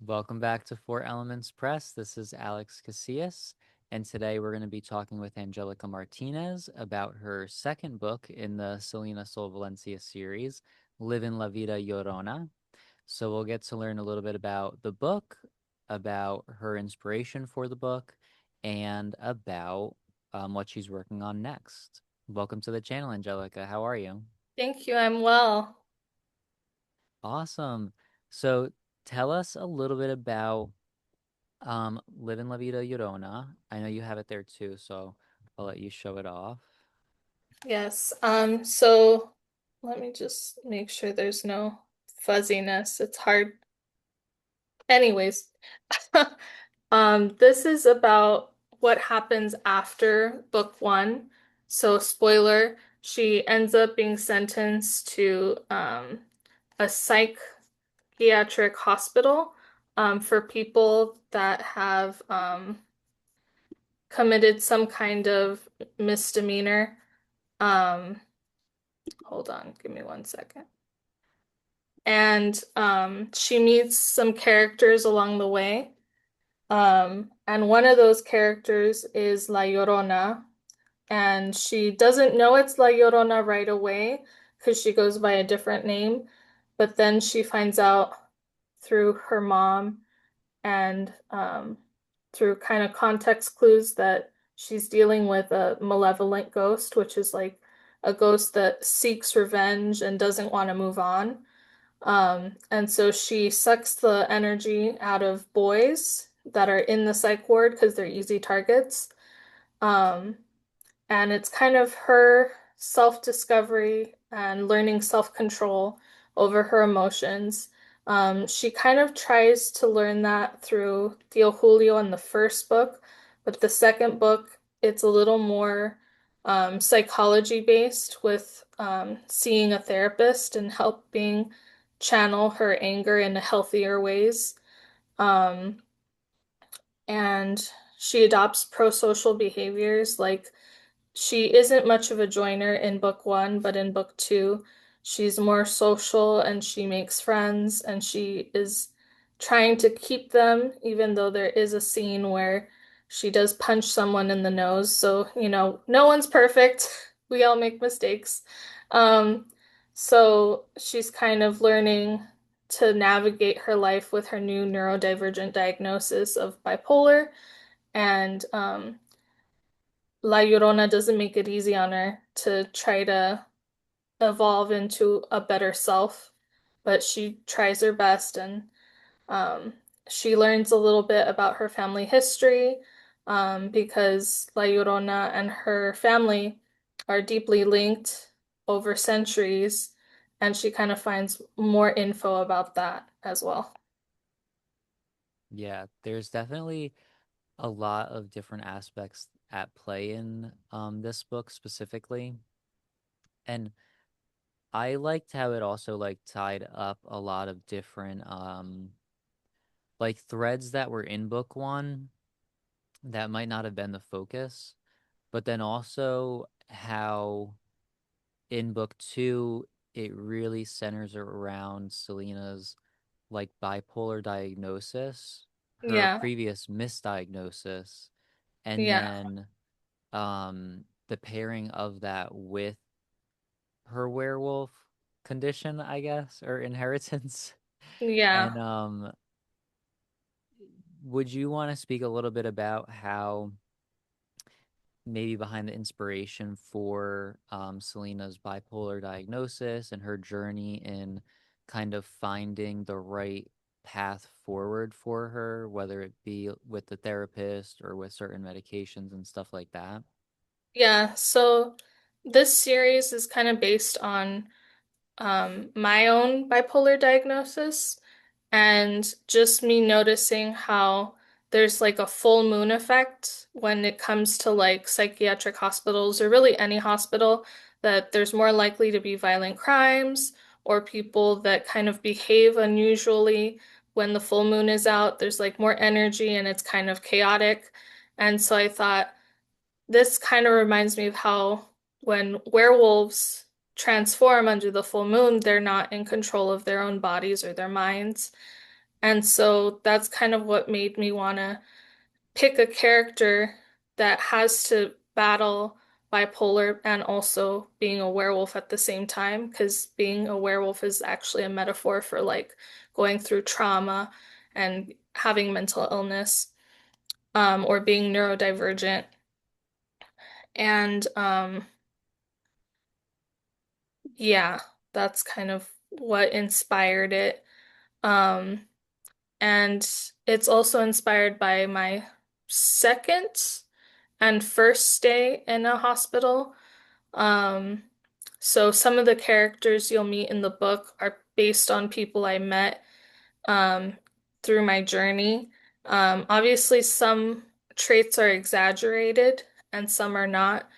Welcome back to Four Elements Press. This is Alex Casillas, and today we're going to be talking with Angelica Martinez about her second book in the Selena Sol Valencia series, Livin, Vida, Llorona. So we'll get to learn a little bit about the book, about her inspiration for the book, and about what she's working on next. Welcome to the channel, Angelica. How are you? Thank you. I'm well. Awesome. So tell us a little bit about Live in La Vida Llorona. I know you have it there too, so I'll let you show it off. Yes. So let me just make sure there's no fuzziness. It's hard. Anyways, this is about what happens after book one. So, spoiler, she ends up being sentenced to a psychiatric hospital for people that have committed some kind of misdemeanor. Um, Hold on, give me 1 second. And she meets some characters along the way. And one of those characters is La Llorona. And she doesn't know it's La Llorona right away because she goes by a different name. But then she finds out through her mom and through kind of context clues that she's dealing with a malevolent ghost, which is like a ghost that seeks revenge and doesn't want to move on. And so she sucks the energy out of boys that are in the psych ward because they're easy targets. Um, and it's kind of her self-discovery and learning self-control over her emotions. She kind of tries to learn that through Theo Julio in the first book, but the second book, it's a little more psychology based with seeing a therapist and helping channel her anger in healthier ways. Um, and she adopts pro-social behaviors like she isn't much of a joiner in book one, but in book two, she's more social and she makes friends and she is trying to keep them, even though there is a scene where she does punch someone in the nose. So, no one's perfect. We all make mistakes. Um, so she's kind of learning to navigate her life with her new neurodivergent diagnosis of bipolar. And La Llorona doesn't make it easy on her to try to evolve into a better self, but she tries her best and um, she learns a little bit about her family history because La Llorona and her family are deeply linked over centuries, and she kind of finds more info about that as well. Yeah, there's definitely a lot of different aspects at play in this book specifically. And I liked how it also like tied up a lot of different like threads that were in book one that might not have been the focus, but then also how in book two it really centers around Selena's like bipolar diagnosis, her Yeah, previous misdiagnosis, and yeah, then the pairing of that with her werewolf condition, I guess, or inheritance. yeah. And would you want to speak a little bit about how maybe behind the inspiration for Selena's bipolar diagnosis and her journey in kind of finding the right path forward for her, whether it be with the therapist or with certain medications and stuff like that? Yeah, so this series is kind of based on my own bipolar diagnosis and just me noticing how there's like a full moon effect when it comes to like psychiatric hospitals or really any hospital, that there's more likely to be violent crimes or people that kind of behave unusually when the full moon is out. There's like more energy and it's kind of chaotic. And so I thought, this kind of reminds me of how when werewolves transform under the full moon, they're not in control of their own bodies or their minds. And so that's kind of what made me want to pick a character that has to battle bipolar and also being a werewolf at the same time, because being a werewolf is actually a metaphor for like going through trauma and having mental illness, or being neurodivergent. And yeah, that's kind of what inspired it. Um, and it's also inspired by my second and first stay in a hospital. Um, so some of the characters you'll meet in the book are based on people I met um, through my journey. Obviously, some traits are exaggerated and some are not,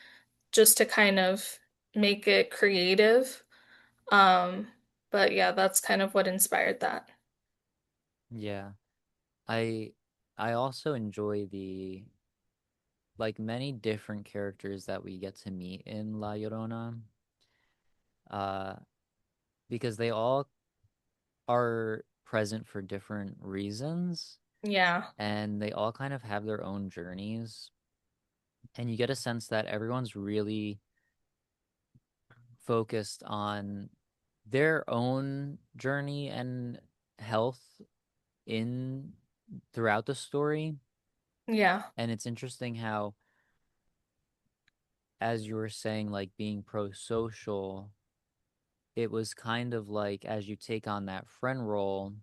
just to kind of make it creative. Um, but yeah, that's kind of what inspired that. Yeah. I I also enjoy the like many different characters that we get to meet in La Llorona, uh, because they all are present for different reasons Yeah, and they all kind of have their own journeys. And you get a sense that everyone's really focused on their own journey and health in throughout the story. yeah, And it's interesting how, as you were saying, like being pro-social, it was kind of like as you take on that friend role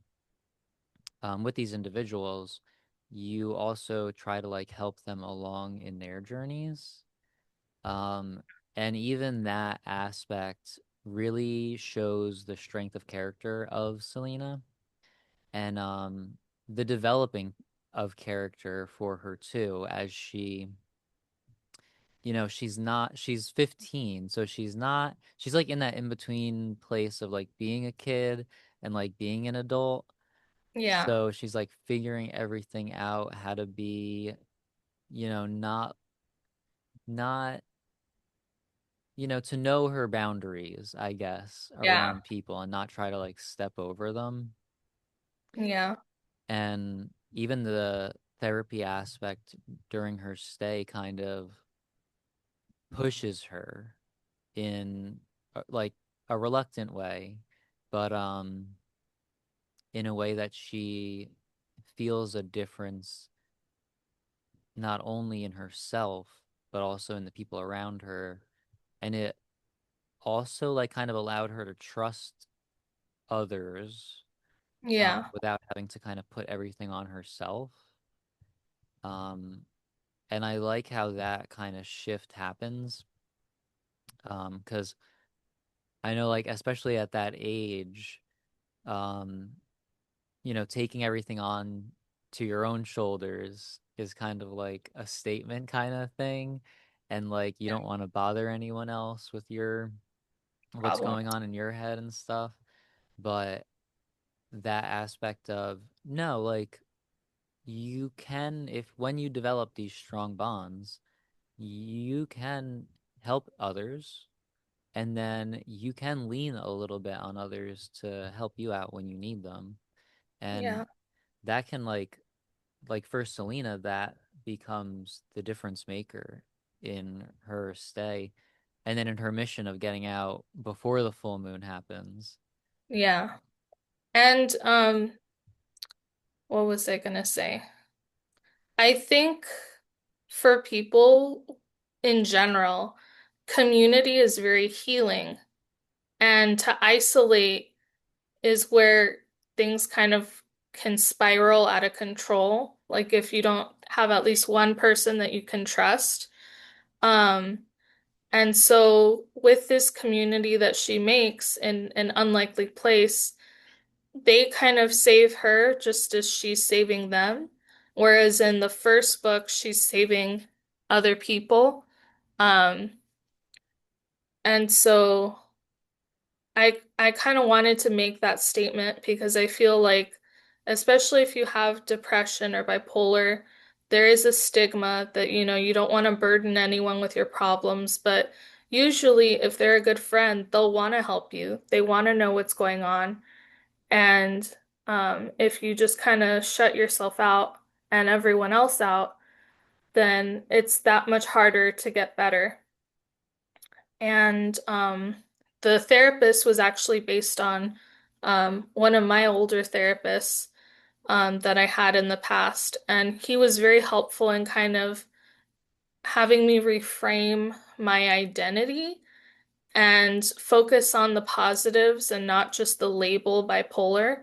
with these individuals, you also try to like help them along in their journeys. Um, and even that aspect really shows the strength of character of Selena and the developing of character for her too, as she, she's 15, so she's like in that in between place of like being a kid and like being an adult. yeah, So she's like figuring everything out, how to be, not to know her boundaries, I guess, yeah, around people and not try to like step over them. yeah, And even the therapy aspect during her stay kind of pushes her in like a reluctant way, but in a way that she feels a difference not only in herself but also in the people around her. And it also like kind of allowed her to trust others yeah, without having to kind of put everything on herself. Um, and I like how that kind of shift happens. Because I know, like, especially at that age, um, taking everything on to your own shoulders is kind of like a statement kind of thing. And like, you yeah, don't want to bother anyone else with what's problem. going on in your head and stuff. But that aspect of, no, like, you can, if when you develop these strong bonds, you can help others and then you can lean a little bit on others to help you out when you need them. And Yeah, that can like for Selena, that becomes the difference maker in her stay and then in her mission of getting out before the full moon happens. yeah. And what was I gonna say? I think for people in general, community is very healing, and to isolate is where things kind of can spiral out of control. Like if you don't have at least one person that you can trust. Um, and so with this community that she makes in an unlikely place, they kind of save her just as she's saving them. Whereas in the first book, she's saving other people. Um, and so I kind of wanted to make that statement because I feel like, especially if you have depression or bipolar, there is a stigma that, you don't want to burden anyone with your problems, but usually if they're a good friend, they'll want to help you. They want to know what's going on. And If you just kind of shut yourself out and everyone else out, then it's that much harder to get better. And the therapist was actually based on one of my older therapists that I had in the past. And he was very helpful in kind of having me reframe my identity and focus on the positives and not just the label bipolar.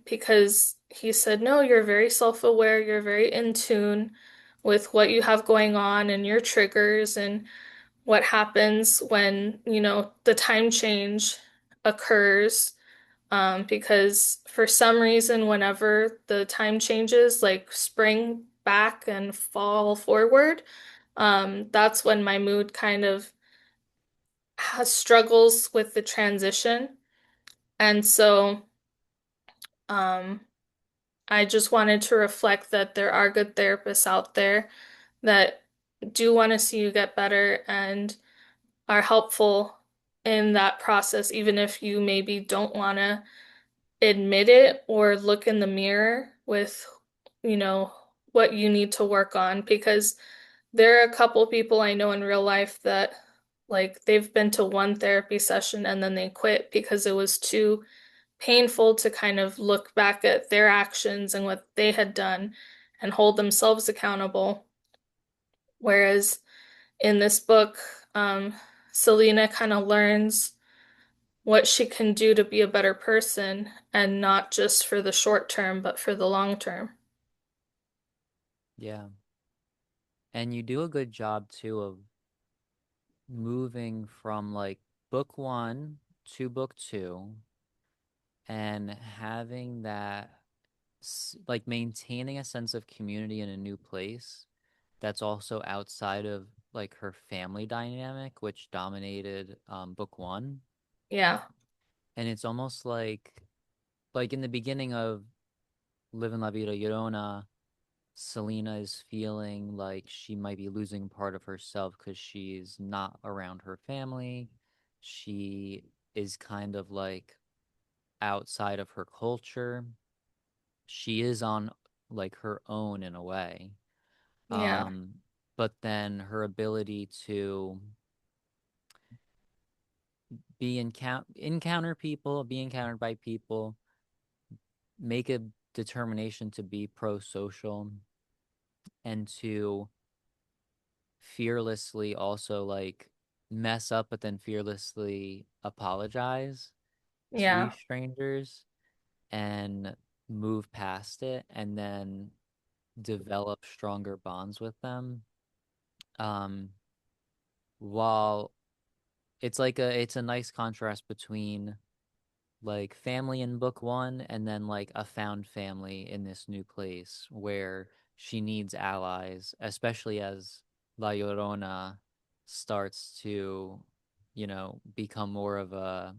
Because he said, no, you're very self-aware, you're very in tune with what you have going on and your triggers and what happens when, the time change occurs. Because for some reason, whenever the time changes, like spring back and fall forward, that's when my mood kind of has struggles with the transition. And so, um, I just wanted to reflect that there are good therapists out there that do want to see you get better and are helpful in that process, even if you maybe don't want to admit it or look in the mirror with, you know, what you need to work on. Because there are a couple people I know in real life that, like, they've been to one therapy session and then they quit because it was too painful to kind of look back at their actions and what they had done and hold themselves accountable. Whereas in this book, um, Selena kind of learns what she can do to be a better person and not just for the short term, but for the long term. Yeah. And you do a good job too of moving from like book one to book two and having that like maintaining a sense of community in a new place that's also outside of like her family dynamic, which dominated book one. Yeah, And it's almost like in the beginning of Live in La Vida Llorona, Selena is feeling like she might be losing part of herself because she's not around her family. She is kind of like outside of her culture. She is on like her own in a way. yeah, But then her ability to encounter people, be encountered by people, make a determination to be pro-social and to fearlessly also like mess up but then fearlessly apologize to yeah, strangers and move past it and then develop stronger bonds with them. Um, while it's a nice contrast between like family in book one and then like a found family in this new place where she needs allies, especially as La Llorona starts to, become more of a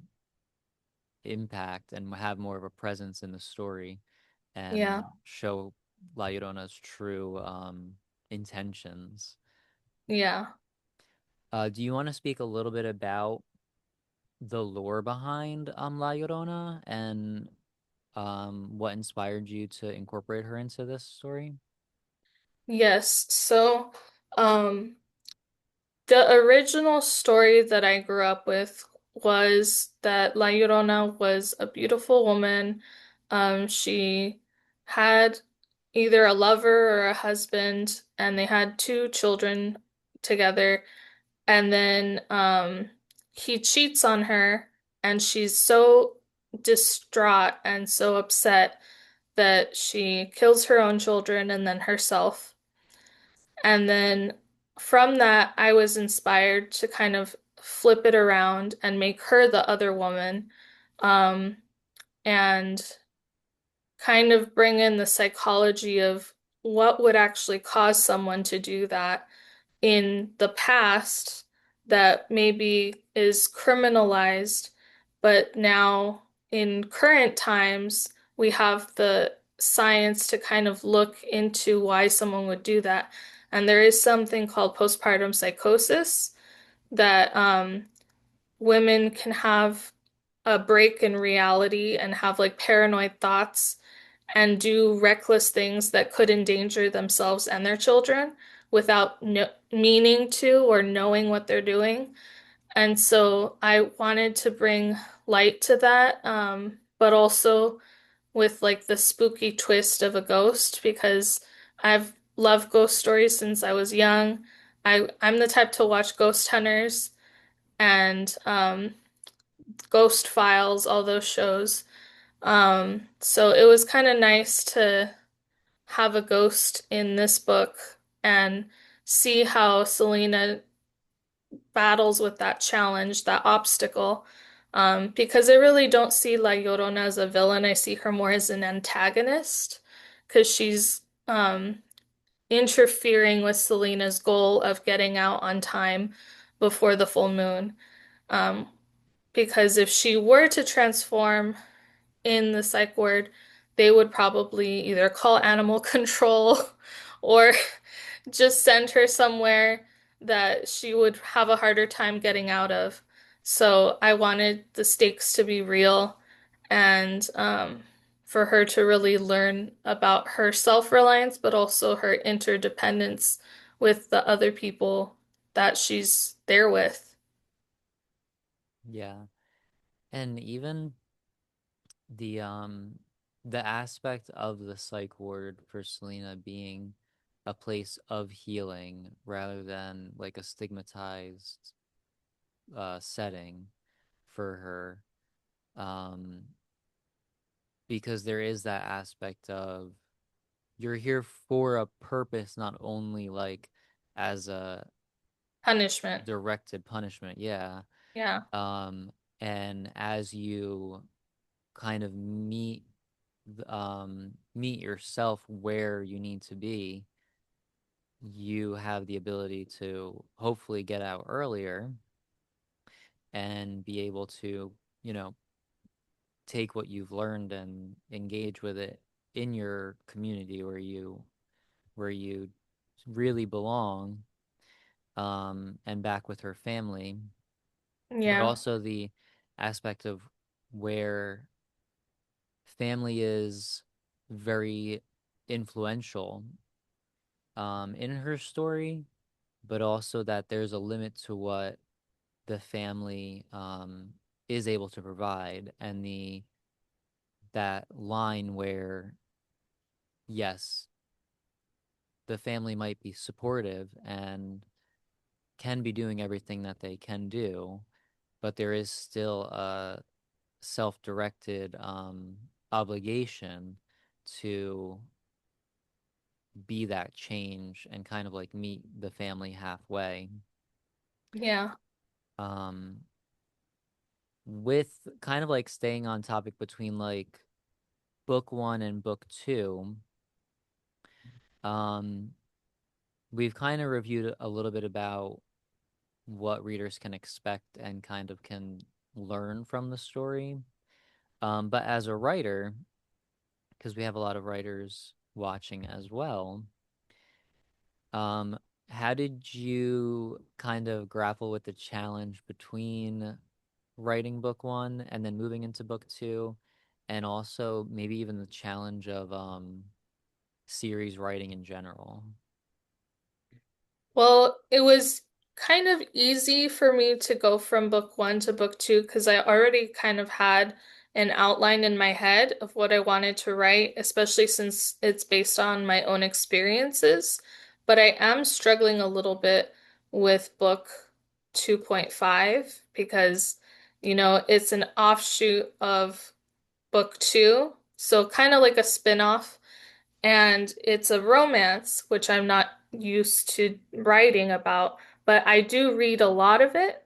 impact and have more of a presence in the story yeah, and show La Llorona's true intentions. yeah. Do you want to speak a little bit about the lore behind La Llorona and what inspired you to incorporate her into this story? Yes. So, um, the original story that I grew up with was that La Llorona was a beautiful woman. She had either a lover or a husband, and they had two children together. And then he cheats on her, and she's so distraught and so upset that she kills her own children and then herself. And then from that, I was inspired to kind of flip it around and make her the other woman, um, and kind of bring in the psychology of what would actually cause someone to do that in the past that maybe is criminalized, but now in current times, we have the science to kind of look into why someone would do that. And there is something called postpartum psychosis that women can have. a break in reality and have like paranoid thoughts and do reckless things that could endanger themselves and their children without no meaning to or knowing what they're doing. And so I wanted to bring light to that, but also with like the spooky twist of a ghost because I've loved ghost stories since I was young. I'm the type to watch Ghost Hunters and Ghost Files, all those shows. So it was kind of nice to have a ghost in this book and see how Selena battles with that challenge, that obstacle. Because I really don't see La Llorona as a villain. I see her more as an antagonist because she's interfering with Selena's goal of getting out on time before the full moon. Um, because if she were to transform in the psych ward, they would probably either call animal control or just send her somewhere that she would have a harder time getting out of. So I wanted the stakes to be real and for her to really learn about her self-reliance, but also her interdependence with the other people that she's there with. Yeah. And even the um the aspect of the psych ward for Selena being a place of healing rather than like a stigmatized setting for her. Um because there is that aspect of you're here for a purpose, not only like as a Punishment. directed punishment. Yeah. Yeah. Um, and as you kind of meet yourself where you need to be, you have the ability to hopefully get out earlier and be able to, you know, take what you've learned and engage with it in your community where you really belong, and back with her family, but Yeah. also the aspect of where family is very influential, in her story, but also that there's a limit to what the family, is able to provide, and the that line where yes, the family might be supportive and can be doing everything that they can do, but there is still a self-directed obligation to be that change and kind of like meet the family halfway. Yeah. Um, with kind of like staying on topic between like book one and book two, um, we've kind of reviewed a little bit about what readers can expect and kind of can learn from the story. But as a writer, because we have a lot of writers watching as well, um, how did you kind of grapple with the challenge between writing book one and then moving into book two, and also maybe even the challenge of series writing in general? Well, it was kind of easy for me to go from book one to book two because I already kind of had an outline in my head of what I wanted to write, especially since it's based on my own experiences. But I am struggling a little bit with book 2.5 because, it's an offshoot of book two. So kind of like a spin-off, and it's a romance, which I'm not used to writing about, but I do read a lot of it.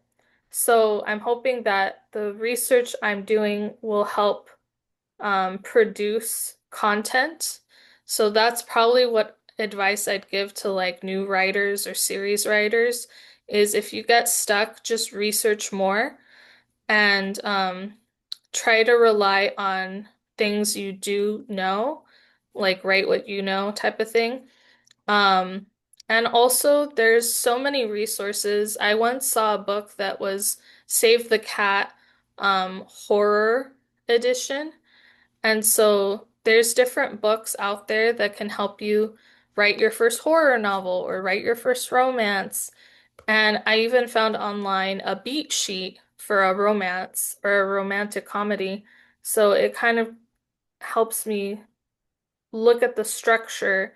So I'm hoping that the research I'm doing will help produce content. So that's probably what advice I'd give to like new writers or series writers is if you get stuck, just research more and try to rely on things you do know, like write what you know type of thing. Um, and also there's so many resources. I once saw a book that was Save the Cat horror edition. And so there's different books out there that can help you write your first horror novel or write your first romance. And I even found online a beat sheet for a romance or a romantic comedy. So it kind of helps me look at the structure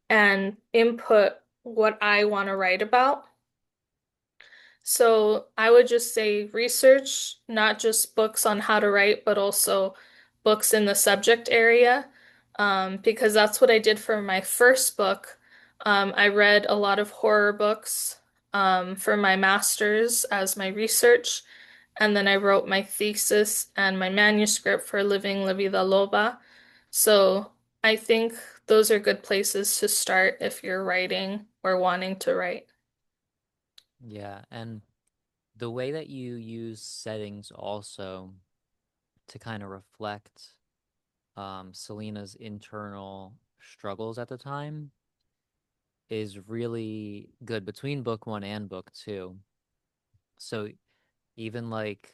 and input what I want to write about. So I would just say research, not just books on how to write, but also books in the subject area, because that's what I did for my first book. I read a lot of horror books, for my master's as my research, and then I wrote my thesis and my manuscript for Living La Vida Loba. So I think those are good places to start if you're writing or wanting to write. Yeah, and the way that you use settings also to kind of reflect Selena's internal struggles at the time is really good between book one and book two. So even like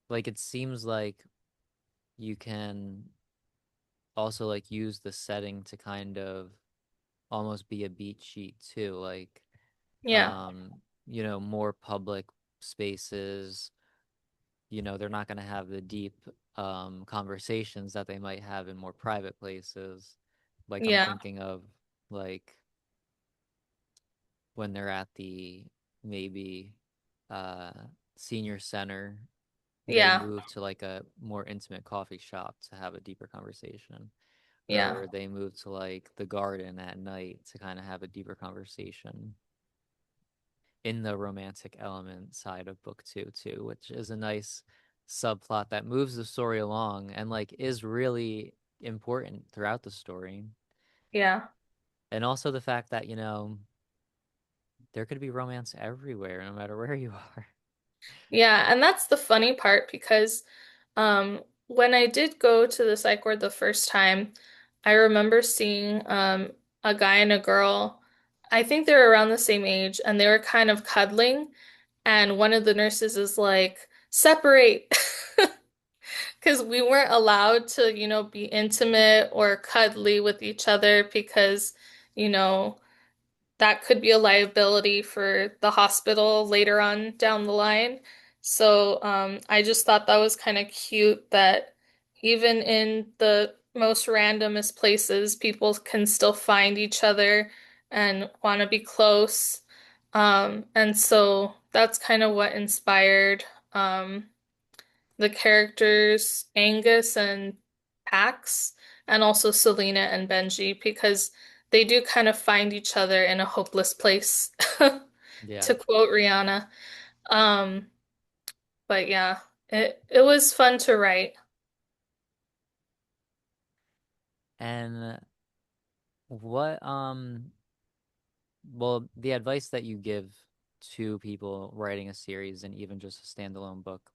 it seems like you can also like use the setting to kind of almost be a beat sheet too, like Yeah, um, more public spaces, they're not going to have the deep conversations that they might have in more private places. Like I'm yeah, thinking of like when they're at the maybe uh senior center, they yeah, move to like a more intimate coffee shop to have a deeper conversation, yeah, or they move to like the garden at night to kind of have a deeper conversation in the romantic element side of book two too, which is a nice subplot that moves the story along and like is really important throughout the story. yeah. And also the fact that, there could be romance everywhere, no matter where you are. Yeah, and that's the funny part because when I did go to the psych ward the first time, I remember seeing a guy and a girl. I think they were around the same age and they were kind of cuddling, and one of the nurses is like, "Separate." Because we weren't allowed to, be intimate or cuddly with each other because, you know, that could be a liability for the hospital later on down the line. So I just thought that was kind of cute that even in the most randomest places, people can still find each other and want to be close. And so that's kind of what inspired um, the characters Angus and Pax, and also Selena and Benji, because they do kind of find each other in a hopeless place, Yeah. to quote Rihanna. Um, but yeah, it was fun to write. And what well, the advice that you give to people writing a series and even just a standalone book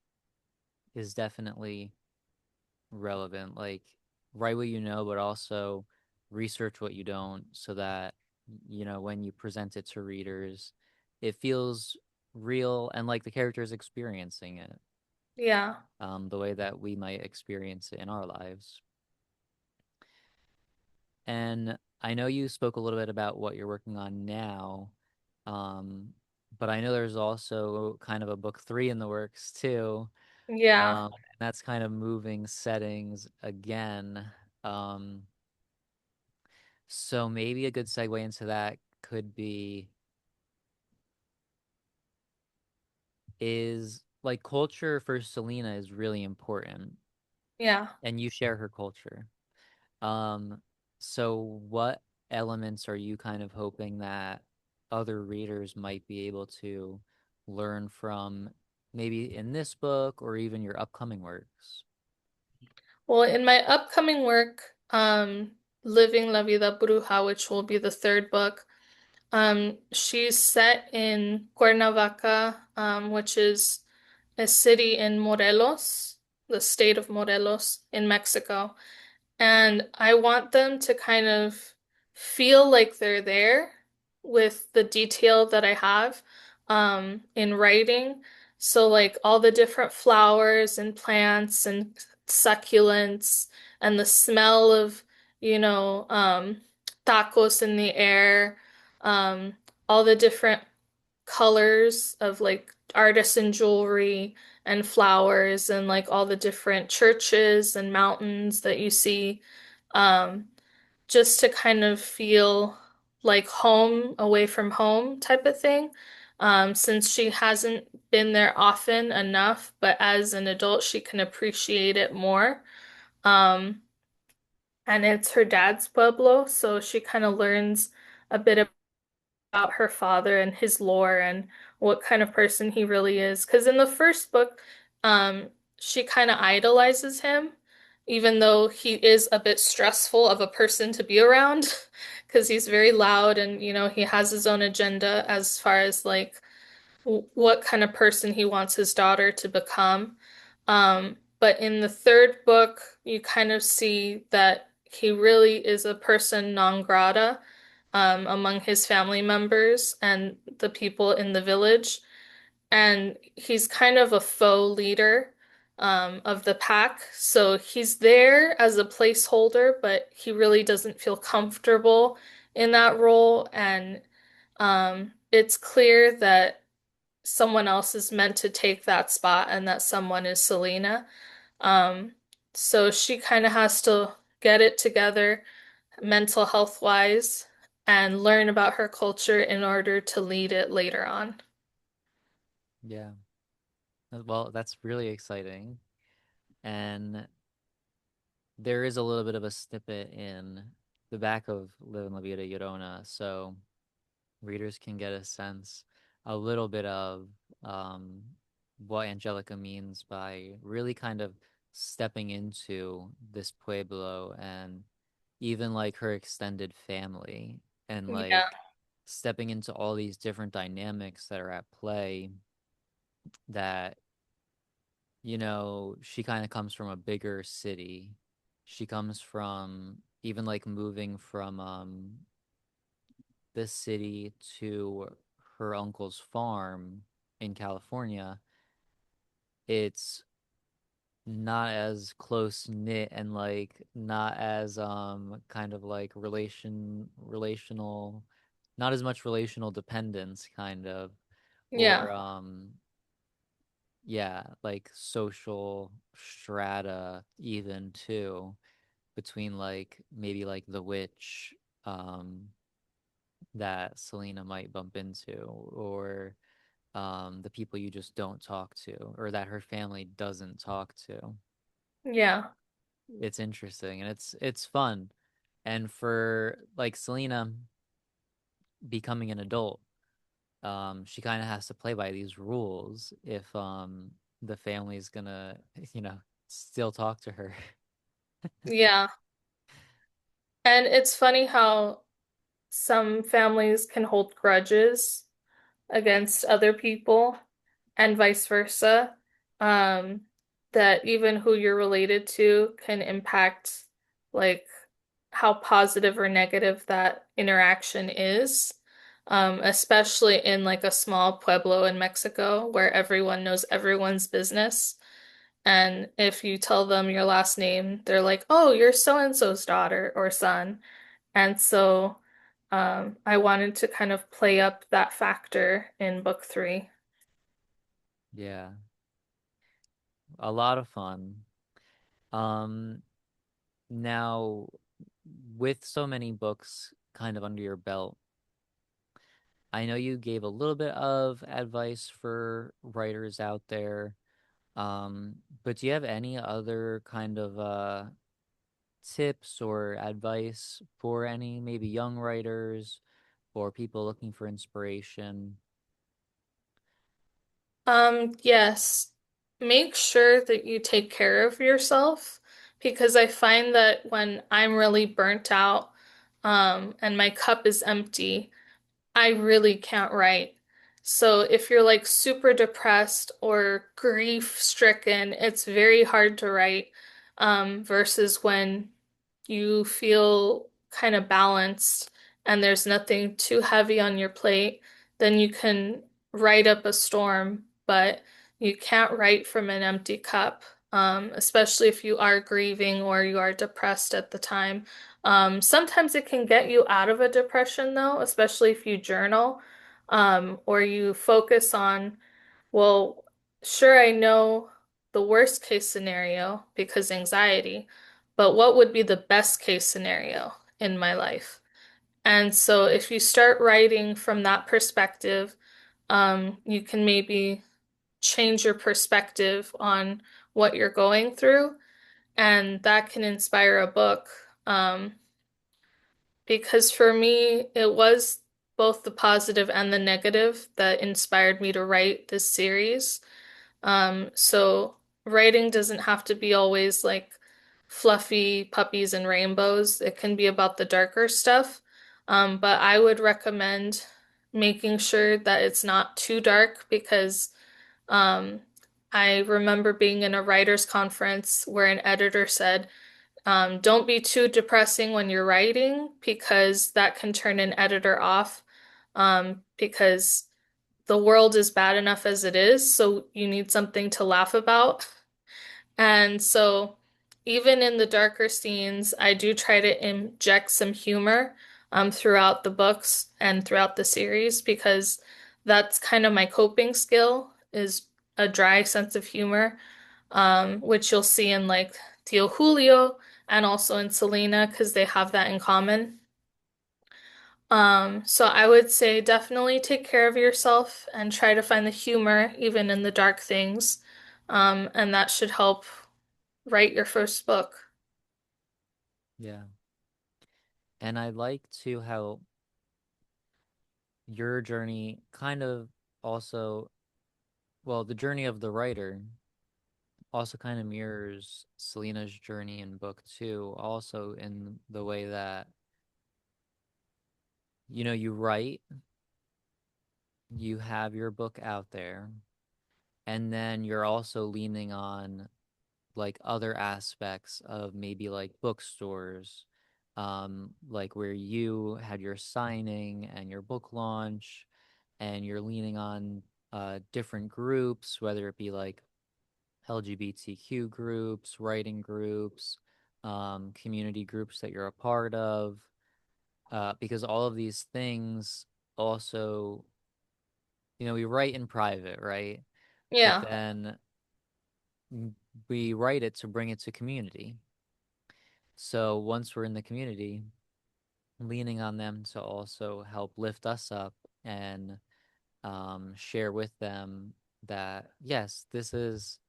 is definitely relevant. Like, write what you know, but also research what you don't so that, when you present it to readers, it feels real and like the character is experiencing it, Yeah, the way that we might experience it in our lives. And I know you spoke a little bit about what you're working on now, um, but I know there's also kind of a book three in the works too. yeah, And that's kind of moving settings again. Um, so maybe a good segue into that could be is like culture for Selena is really important, yeah. and you share her culture. Um, so what elements are you kind of hoping that other readers might be able to learn from maybe in this book or even your upcoming works? Well, in my upcoming work, Living La Vida Bruja, which will be the third book, she's set in Cuernavaca, which is a city in Morelos, the state of Morelos in Mexico. And I want them to kind of feel like they're there with the detail that I have in writing. So like all the different flowers and plants and succulents and the smell of, you know, tacos in the air, um, all the different colors of like artisan jewelry and flowers and like all the different churches and mountains that you see, um, just to kind of feel like home away from home type of thing. Since she hasn't been there often enough, but as an adult, she can appreciate it more. Um, and it's her dad's pueblo, so she kind of learns a bit about her father and his lore and what kind of person he really is. Because in the first book, she kind of idolizes him, even though he is a bit stressful of a person to be around, because he's very loud and, you know, he has his own agenda as far as like what kind of person he wants his daughter to become. But in the third book, you kind of see that he really is a person non grata among his family members and the people in the village. And he's kind of a faux leader of the pack. So he's there as a placeholder, but he really doesn't feel comfortable in that role. And it's clear that someone else is meant to take that spot, and that someone is Selena. Um, so she kind of has to get it together mental health wise and learn about her culture in order to lead it later on. Yeah. Well, that's really exciting. And there is a little bit of a snippet in the back of Livin La Vida Llorona, so readers can get a sense, a little bit of um, what Angelica means by really kind of stepping into this pueblo and even like her extended family and Yeah, like stepping into all these different dynamics that are at play that she kind of comes from a bigger city. She comes from even like moving from this city to her uncle's farm in California. It's not as close knit and like not as kind of like relational, not as much relational dependence kind of, yeah, or yeah, like social strata even too, between like maybe like the witch um that Selena might bump into, or the people you just don't talk to, or that her family doesn't talk to. yeah, It's interesting and it's fun. And for like Selena becoming an adult, she kind of has to play by these rules if the family's gonna, you know, still talk to her. yeah. And it's funny how some families can hold grudges against other people and vice versa. Um, that even who you're related to can impact like how positive or negative that interaction is. Especially in like a small pueblo in Mexico where everyone knows everyone's business. And if you tell them your last name, they're like, "Oh, you're so and so's daughter or son." And so I wanted to kind of play up that factor in book three. Yeah, a lot of fun. Um, Now, with so many books kind of under your belt, I know you gave a little bit of advice for writers out there. But do you have any other kind of tips or advice for any maybe young writers or people looking for inspiration? Yes, make sure that you take care of yourself because I find that when I'm really burnt out, and my cup is empty, I really can't write. So if you're like super depressed or grief stricken, it's very hard to write, versus when you feel kind of balanced and there's nothing too heavy on your plate, then you can write up a storm. But you can't write from an empty cup, especially if you are grieving or you are depressed at the time. Sometimes it can get you out of a depression, though, especially if you journal, or you focus on, well, sure, I know the worst case scenario because anxiety, but what would be the best case scenario in my life? And so if you start writing from that perspective, you can maybe change your perspective on what you're going through, and that can inspire a book. Um, because for me, it was both the positive and the negative that inspired me to write this series. So writing doesn't have to be always like fluffy puppies and rainbows. It can be about the darker stuff. But I would recommend making sure that it's not too dark because um, I remember being in a writers' conference where an editor said, don't be too depressing when you're writing because that can turn an editor off. Because the world is bad enough as it is, so you need something to laugh about. And so, even in the darker scenes, I do try to inject some humor throughout the books and throughout the series because that's kind of my coping skill is a dry sense of humor, which you'll see in like Tio Julio and also in Selena because they have that in common. So I would say definitely take care of yourself and try to find the humor even in the dark things. And that should help write your first book. Yeah. And I like too how your journey kind of also, well, the journey of the writer also kind of mirrors Selena's journey in book two, also in the way that, you write, you have your book out there, and then you're also leaning on like other aspects of maybe like bookstores, like where you had your signing and your book launch, and you're leaning on different groups, whether it be like LGBTQ groups, writing groups, community groups that you're a part of, because all of these things also, we write in private, right? But Yeah, then we write it to bring it to community. So once we're in the community, leaning on them to also help lift us up and share with them that, yes, this is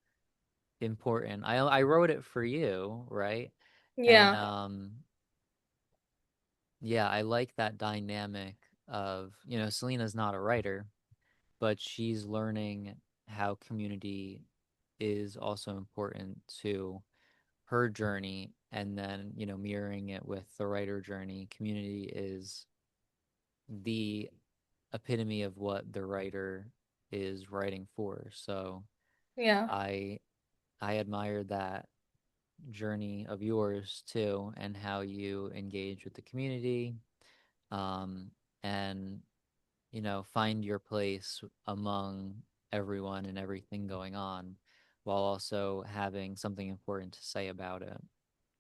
important. I wrote it for you, right? And yeah, yeah, I like that dynamic of, Selena's not a writer, but she's learning how community is also important to her journey, and then, mirroring it with the writer journey. Community is the epitome of what the writer is writing for. So yeah, I I admire that journey of yours too, and how you engage with the community, um, and find your place among everyone and everything going on, while also having something important to say about it.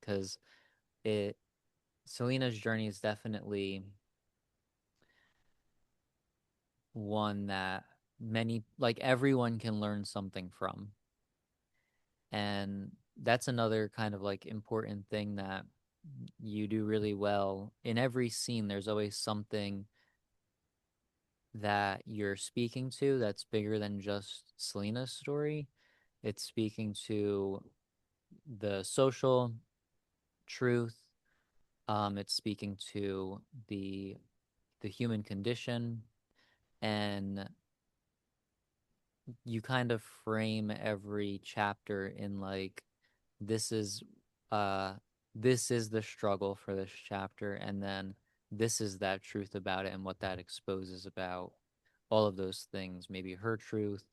Because it Selena's journey is definitely one that many, like everyone, can learn something from. And that's another kind of like important thing that you do really well. In every scene, there's always something that you're speaking to that's bigger than just Selena's story. It's speaking to the social truth. It's speaking to the human condition, and you kind of frame every chapter in like, this is uh this is the struggle for this chapter, and then this is that truth about it and what that exposes about all of those things, maybe her truth,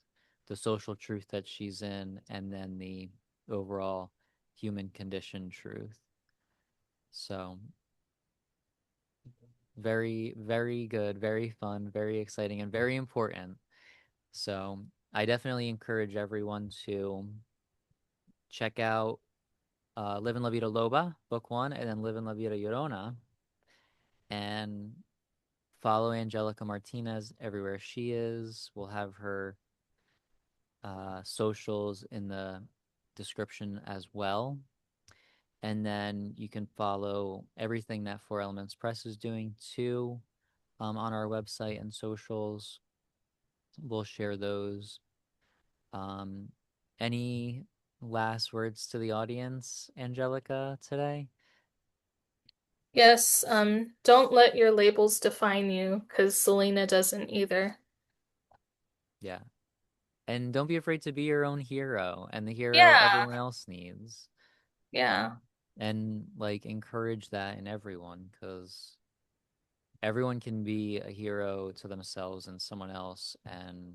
the social truth that she's in, and then the overall human condition truth. So very, very good, very fun, very exciting, and very important. So I definitely encourage everyone to check out Livin La Vida Loba, book one, and then Livin La Vida Llorona, and follow Angelica Martinez everywhere she is. We'll have her socials in the description as well. And then you can follow everything that Four Elements Press is doing too on our website and socials. We'll share those. Um, any last words to the audience, Angelica, today? Yes, don't let your labels define you, because Selena doesn't either. Yeah. And don't be afraid to be your own hero and the hero Yeah, everyone else needs. yeah, And like encourage that in everyone because everyone can be a hero to themselves and someone else. And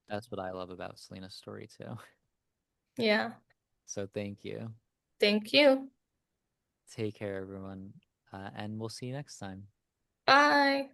that's what I love about Selena's story too. yeah. So thank you. Thank you. Take care, everyone. And we'll see you next time. Bye.